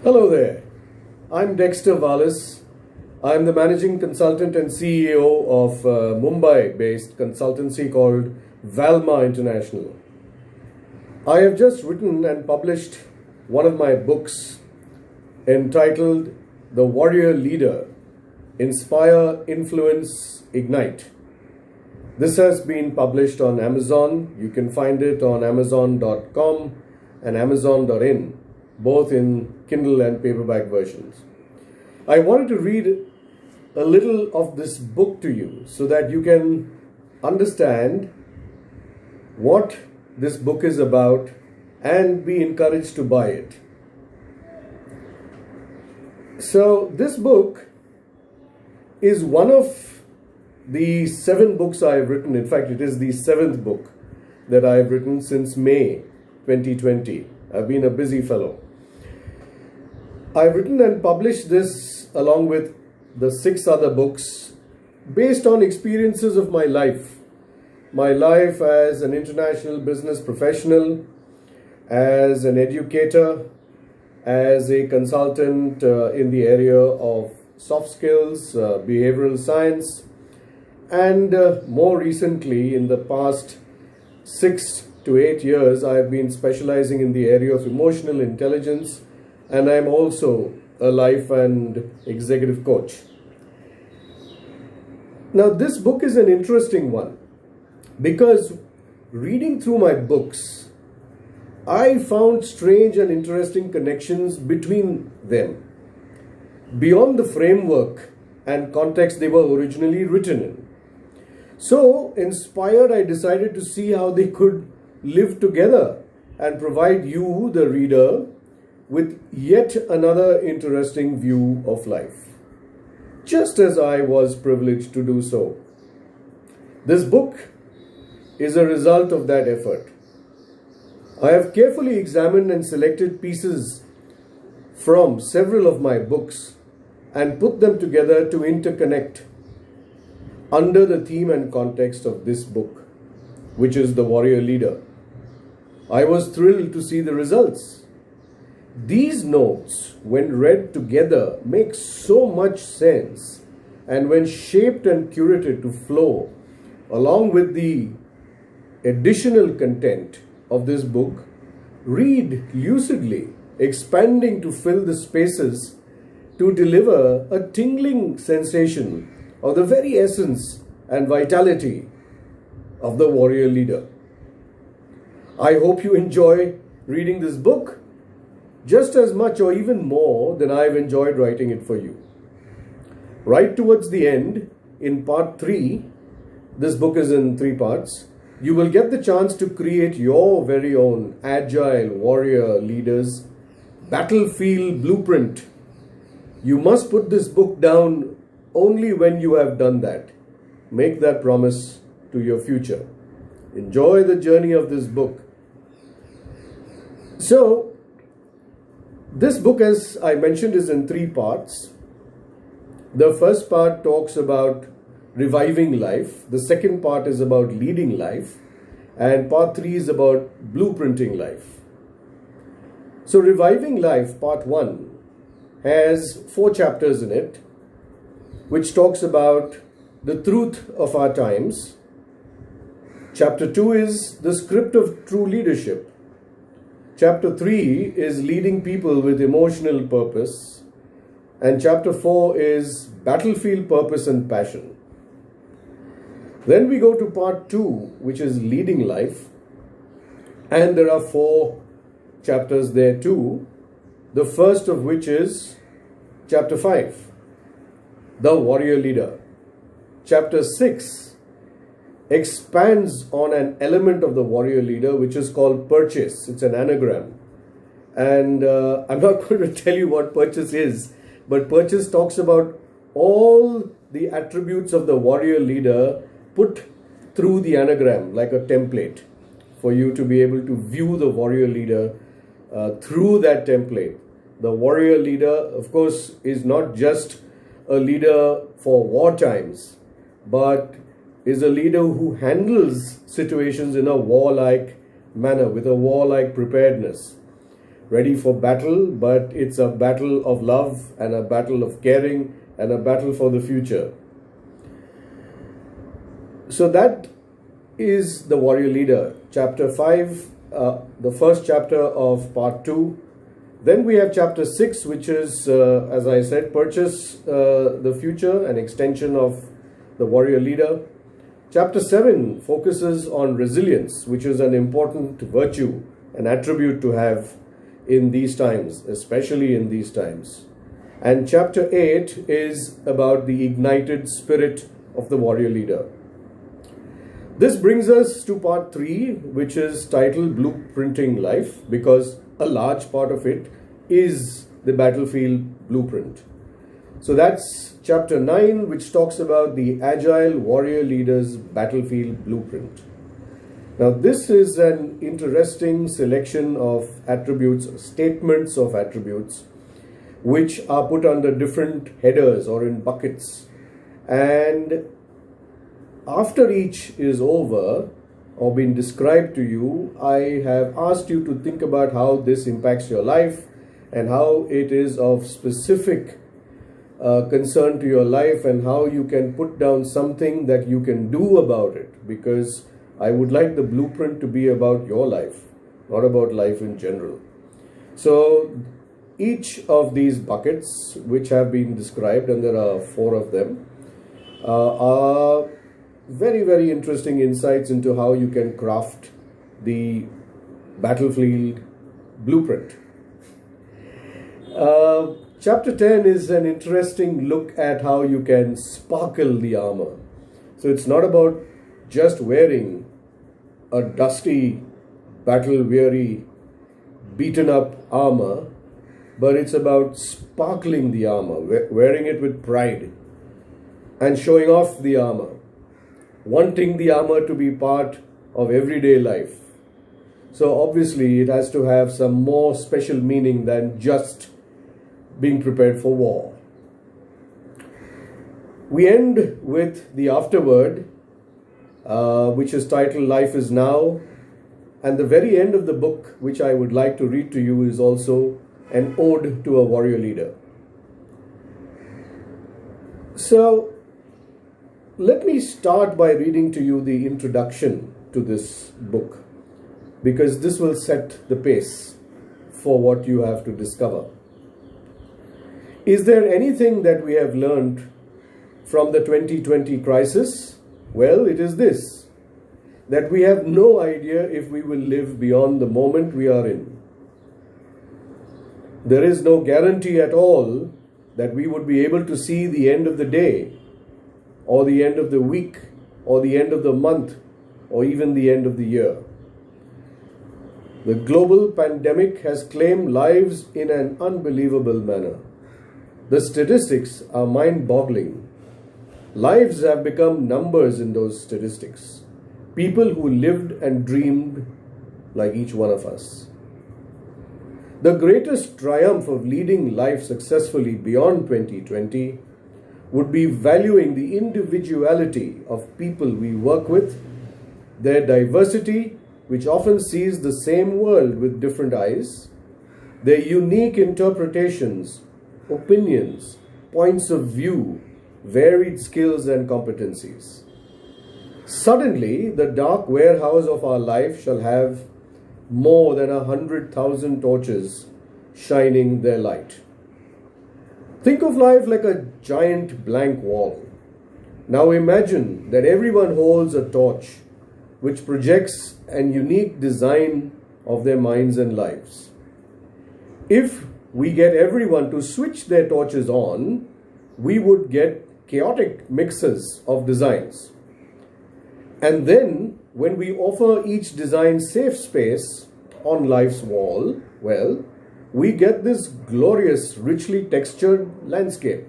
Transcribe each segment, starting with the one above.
Hello there. I'm Dexter Vallis. I'm the managing consultant and CEO of Mumbai-based consultancy called Valma International. I have just written and published one of my books entitled The Warrior Leader: Inspire, Influence, Ignite. This has been published on Amazon. You can find it on amazon.com and amazon.in, both in Kindle and paperback versions. I wanted to read a little of this book to you so that you can understand what this book is about and be encouraged to buy it. So this book is one of the 7 books I have written. In fact, it is the 7th book that I have written since May 2020. I've been a busy fellow. I've written and published this along with the 6 other books based on experiences of my life. My life as an international business professional, as an educator, as a consultant in the area of soft skills, behavioral science, and more recently, in the past 6 to 8 years, I've been specializing in the area of emotional intelligence, and I'm also a life and executive coach. Now, this book is an interesting one because reading through my books, I found strange and interesting connections between them beyond the framework and context they were originally written in. So, inspired, I decided to see how they could live together and provide you, the reader, with yet another interesting view of life, just as I was privileged to do so. This book is a result of that effort. I have carefully examined and selected pieces from several of my books and put them together to interconnect under the theme and context of this book, which is The Warrior Leader. I was thrilled to see the results. These notes, when read together, make so much sense, and when shaped and curated to flow along with the additional content of this book, read lucidly, expanding to fill the spaces to deliver a tingling sensation of the very essence and vitality of the warrior leader. I hope you enjoy reading this book just as much or even more than I've enjoyed writing it for you. Right towards the end, in part 3, this book is in 3 parts, you will get the chance to create your very own agile warrior leader's battlefield blueprint. You must put this book down only when you have done that. Make that promise to your future. Enjoy the journey of this book. So, this book, as I mentioned, is in 3 parts. The first part talks about reviving life. The second part is about leading life. And part 3 is about blueprinting life. So, reviving life, part 1, has 4 chapters in it, which talks about the truth of our times. Chapter 2 is the script of true leadership. Chapter 3 is leading people with emotional purpose. And chapter 4 is battlefield purpose and passion. Then we go to part 2, which is leading life. And there are 4 chapters there too. The first of which is chapter 5, the warrior leader. Chapter 6 expands on an element of the warrior leader, which is called purchase. It's an anagram. And I'm not going to tell you what purchase is, but purchase talks about all the attributes of the warrior leader put through the anagram like a template for you to be able to view the warrior leader through that template. The warrior leader, of course, is not just a leader for war times, but is a leader who handles situations in a warlike manner, with a warlike preparedness. ready for battle, but it's a battle of love and a battle of caring and a battle for the future. So that is the warrior leader, chapter 5, the first chapter of part 2. Then we have chapter 6, which is, as I said, purchase the future, an extension of the warrior leader. Chapter 7 focuses on resilience, which is an important virtue, an attribute to have in these times, especially in these times. And chapter 8 is about the ignited spirit of the warrior leader. This brings us to part 3, which is titled Blueprinting Life, because a large part of it is the battlefield blueprint. So that's chapter 9, which talks about the Agile warrior leader's battlefield blueprint. Now, this is an interesting selection of attributes, statements of attributes, which are put under different headers or in buckets. And after each is over or been described to you, I have asked you to think about how this impacts your life and how it is of specific concern to your life and how you can put down something that you can do about it, because I would like the blueprint to be about your life, not about life in general. So each of these buckets, which have been described, and there are 4 of them, are very, very interesting insights into how you can craft the battlefield blueprint. Chapter 10 is an interesting look at how you can sparkle the armor. So it's not about just wearing a dusty, battle-weary, beaten-up armor, but it's about sparkling the armor, wearing it with pride and showing off the armor, wanting the armor to be part of everyday life. So obviously it has to have some more special meaning than just being prepared for war. We end with the afterword, which is titled Life is Now. And the very end of the book, which I would like to read to you, is also an ode to a warrior leader. So let me start by reading to you the introduction to this book, because this will set the pace for what you have to discover. Is there anything that we have learned from the 2020 crisis? Well, it is this, that we have no idea if we will live beyond the moment we are in. There is no guarantee at all that we would be able to see the end of the day, or the end of the week, or the end of the month, or even the end of the year. The global pandemic has claimed lives in an unbelievable manner. The statistics are mind-boggling. Lives have become numbers in those statistics. People who lived and dreamed like each one of us. The greatest triumph of leading life successfully beyond 2020 would be valuing the individuality of people we work with, their diversity, which often sees the same world with different eyes, their unique interpretations, opinions, points of view, varied skills and competencies. Suddenly, the dark warehouse of our life shall have more than 100,000 torches shining their light. Think of life like a giant blank wall. Now imagine that everyone holds a torch which projects an unique design of their minds and lives. If we get everyone to switch their torches on, we would get chaotic mixes of designs. And then, when we offer each design safe space on life's wall, well, we get this glorious, richly textured landscape.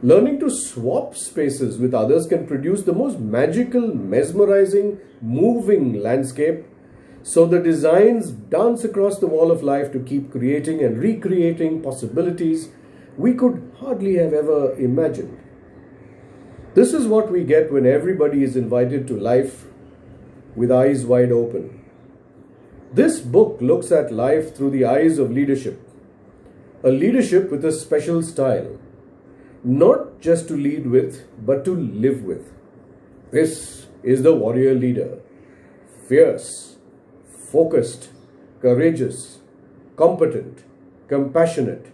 Learning to swap spaces with others can produce the most magical, mesmerizing, moving landscape. So the designs dance across the wall of life to keep creating and recreating possibilities we could hardly have ever imagined. This is what we get when everybody is invited to life with eyes wide open. This book looks at life through the eyes of leadership, a leadership with a special style, not just to lead with, but to live with. This is the warrior leader, fierce, focused, courageous, competent, compassionate,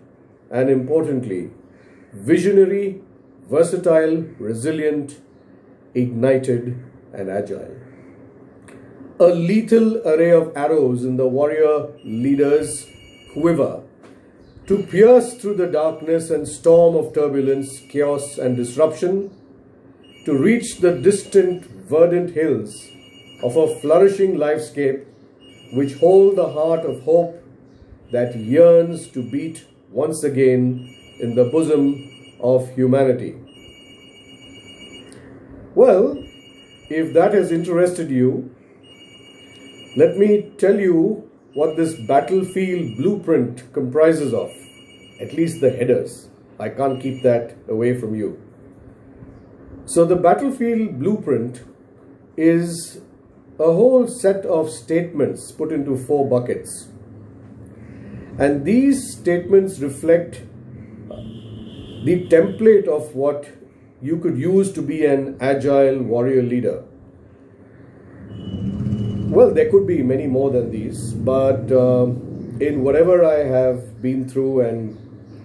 and importantly, visionary, versatile, resilient, ignited, and agile. A lethal array of arrows in the warrior leader's quiver to pierce through the darkness and storm of turbulence, chaos, and disruption, to reach the distant verdant hills of a flourishing life-scape which hold the heart of hope that yearns to beat once again in the bosom of humanity. Well, if that has interested you, let me tell you what this battlefield blueprint comprises of, at least the headers. I can't keep that away from you. So the battlefield blueprint is a whole set of statements put into 4 buckets. And these statements reflect the template of what you could use to be an agile warrior leader. Well, there could be many more than these, but in whatever I have been through and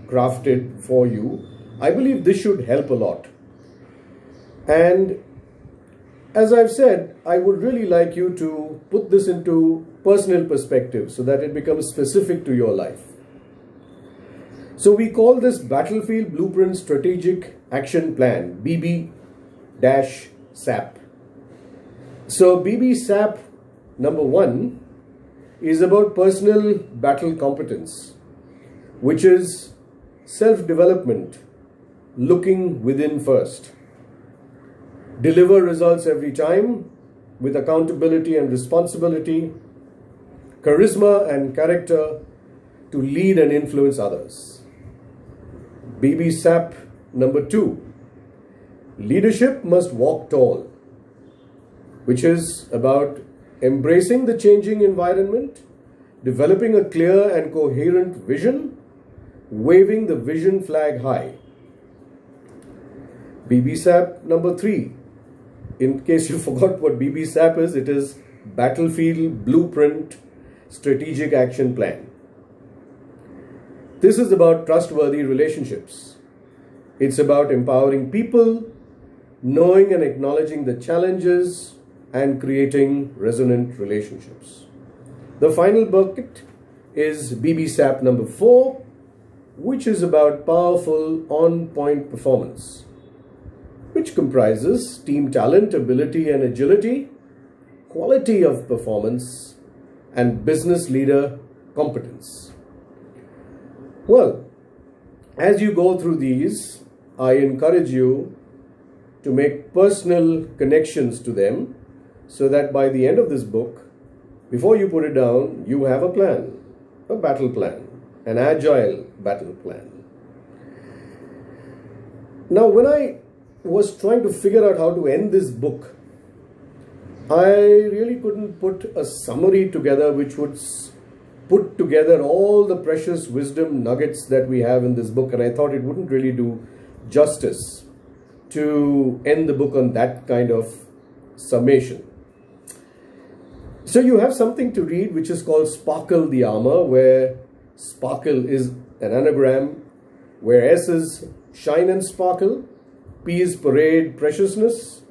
crafted for you, I believe this should help a lot. And as I've said, I would really like you to put this into personal perspective so that it becomes specific to your life. So we call this Battlefield Blueprint Strategic Action Plan, BB-SAP. So BB-SAP number 1 is about personal battle competence, which is self-development, looking within first. Deliver results every time with accountability and responsibility, charisma and character to lead and influence others. BB-SAP number 2, leadership must walk tall, which is about embracing the changing environment, developing a clear and coherent vision, waving the vision flag high. BB-SAP number 3, in case you forgot what BB-SAP is, it is Battlefield Blueprint Strategic Action Plan. This is about trustworthy relationships. It's about empowering people, knowing and acknowledging the challenges, and creating resonant relationships. The final bucket is BB-SAP number 4, which is about powerful on-point performance, which comprises team talent, ability and agility, quality of performance, and business leader competence. Well, as you go through these, I encourage you to make personal connections to them so that by the end of this book, before you put it down, you have a plan, a battle plan, an agile battle plan. Now, when I was trying to figure out how to end this book, I really couldn't put a summary together which would put together all the precious wisdom nuggets that we have in this book, and I thought it wouldn't really do justice to end the book on that kind of summation. So you have something to read which is called Sparkle the Armor, where sparkle is an anagram, where S is shine and sparkle, P is parade preciousness,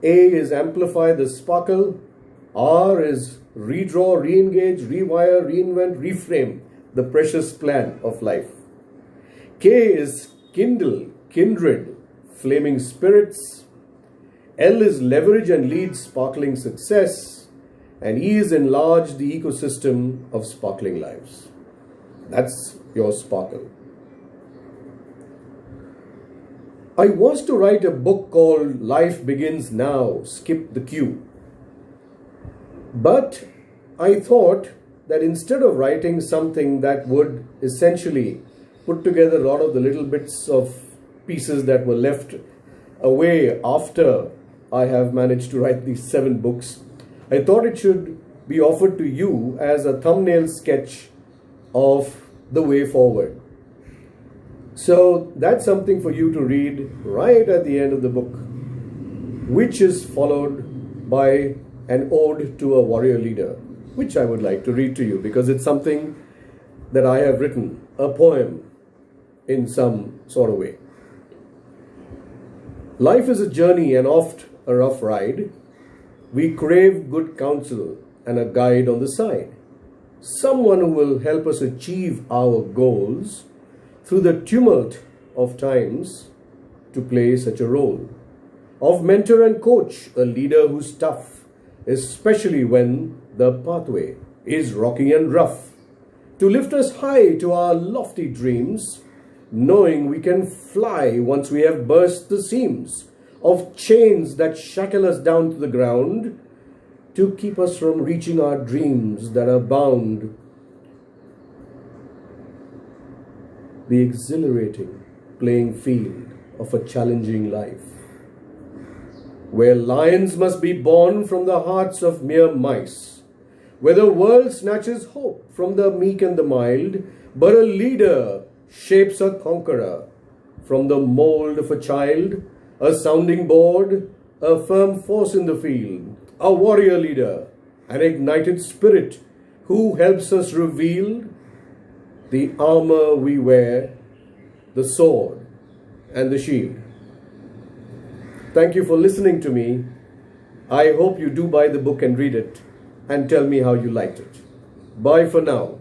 A is amplify the sparkle, R is redraw, re-engage, rewire, reinvent, reframe the precious plan of life. K is kindle, kindred, flaming spirits. L is leverage and lead sparkling success. And E is enlarge the ecosystem of sparkling lives. That's your sparkle. I was to write a book called Life Begins Now, Skip the Queue. But I thought that instead of writing something that would essentially put together a lot of the little bits of pieces that were left away after I have managed to write these 7 books, I thought it should be offered to you as a thumbnail sketch of the way forward. So that's something for you to read right at the end of the book, which is followed by an ode to a warrior leader, which I would like to read to you because it's something that I have written, a poem in some sort of way. Life is a journey and oft a rough ride. We crave good counsel and a guide on the side. Someone who will help us achieve our goals through the tumult of times to play such a role. Of mentor and coach, a leader who's tough, especially when the pathway is rocky and rough. To lift us high to our lofty dreams, knowing we can fly once we have burst the seams of chains that shackle us down to the ground, to keep us from reaching our dreams that are bound. The exhilarating playing field of a challenging life, where lions must be born from the hearts of mere mice, where the world snatches hope from the meek and the mild, but a leader shapes a conqueror from the mold of a child, a sounding board, a firm force in the field, a warrior leader, an ignited spirit who helps us reveal the armor we wear, the sword and the shield. Thank you for listening to me. I hope you do buy the book and read it and tell me how you liked it. Bye for now.